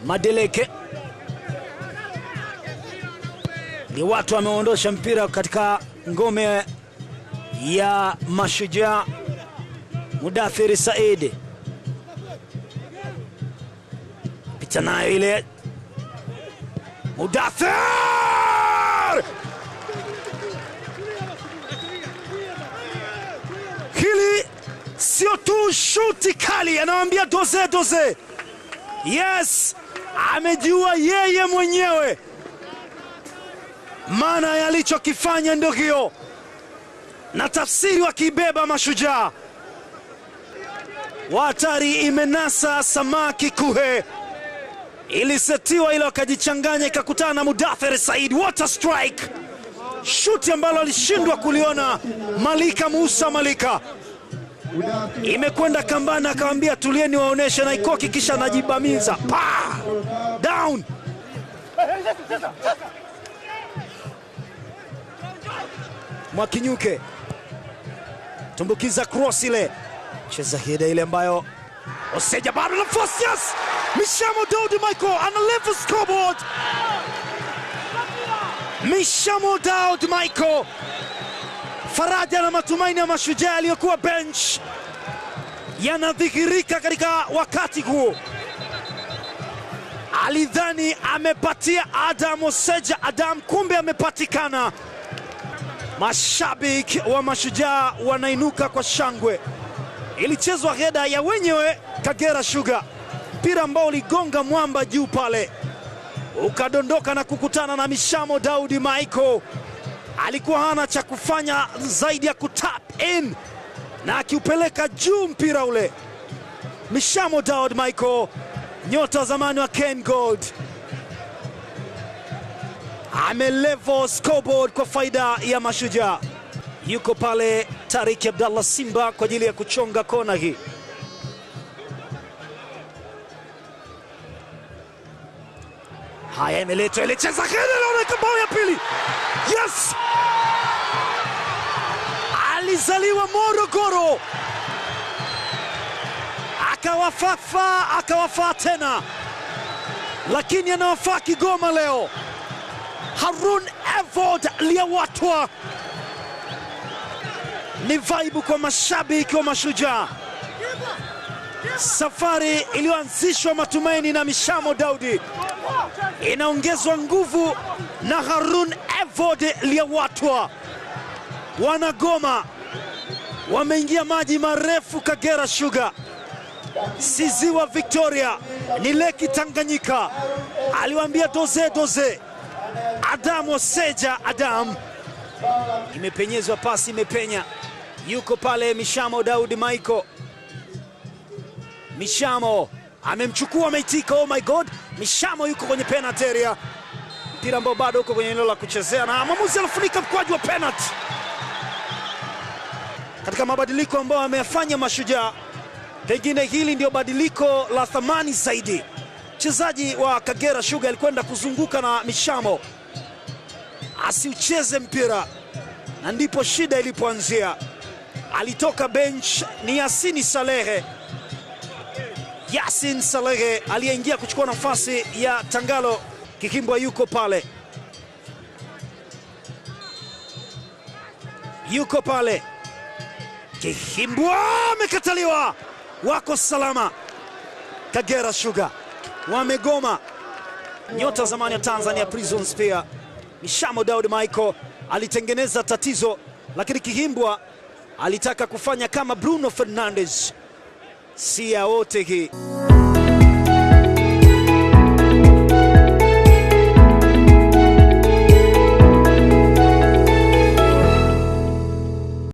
Madeleke ni watu wameondosha mpira katika ngome ya Mashujaa. Mudathir Said pita nayo ile, Mudathir hili sio tu shuti kali, anawaambia doze. Yes, amejua yeye mwenyewe maana ya alichokifanya ndio hiyo, na tafsiri wakibeba Mashujaa. Watari imenasa samaki kuhe, ilisetiwa ile wakajichanganya, ikakutana na Mudathir Said. What a strike! Shuti ambalo alishindwa kuliona Malika Musa. Malika imekwenda kambana, akamwambia tulieni waoneshe, na ikoki kisha najibamiza down. Mwakinyuke tumbukiza cross ile, cheza hida ile ambayo Oseja bado na nafasi. Yes, Mishamo Daudi Michael ana level scoreboard. Mishamo Daudi Michael, faraja na matumaini ya Mashujaa aliyokuwa bench yanadhihirika katika wakati huo. Alidhani amepatia Adam Oseja Adam, kumbe amepatikana. Mashabiki wa Mashujaa wanainuka kwa shangwe. Ilichezwa heda ya wenyewe Kagera Sugar, mpira ambao uligonga mwamba juu pale ukadondoka na kukutana na Mishamo Daudi Michael. Alikuwa hana cha kufanya zaidi ya kutap in na akiupeleka juu mpira ule. Mishamo Daudi Michael, nyota wa zamani wa Ken Gold, amelevel scoreboard kwa faida ya Mashujaa. Yuko pale Tariq Abdallah Simba kwa ajili ya kuchonga kona hii. Haya, imeletwa ile, cheza hili, naona bao ya pili. Yes! Alizaliwa Morogoro, akawafaa tena, lakini anawafaa Kigoma leo. Harun Evod Liawatwa. Ni vibe kwa mashabiki wa Mashujaa. Safari iliyoanzishwa matumaini na Mishamo Daudi inaongezwa nguvu na Harun Evod Liawatwa. Wanagoma wameingia maji marefu Kagera Sugar, si ziwa Victoria, ni leki Tanganyika. Aliwaambia doze. Adam Oseja Adam, imepenyezwa pasi, imepenya. Yuko pale Mishamo Daudi Michael. Mishamo amemchukua, ameitika. Oh my God, Mishamo yuko kwenye penalty area, mpira ambao bado uko kwenye eneo la kuchezea, na mwamuzi alifunika mkwaju wa penalty. Katika mabadiliko ambayo ameyafanya Mashujaa, pengine hili ndio badiliko la thamani zaidi. Mchezaji wa Kagera Sugar alikwenda kuzunguka na Mishamo asiucheze mpira, na ndipo shida ilipoanzia. Alitoka bench ni Yasin Salehe aliyeingia kuchukua nafasi ya Tangalo. Kikimbwa yuko pale, Kihimbwa amekataliwa. Wako salama Kagera Sugar, wamegoma. Nyota zamani ya Tanzania Prisons pia Mishamo Daudi Michael alitengeneza tatizo, lakini Kihimbwa alitaka kufanya kama Bruno Fernandes. Si ya wote hii.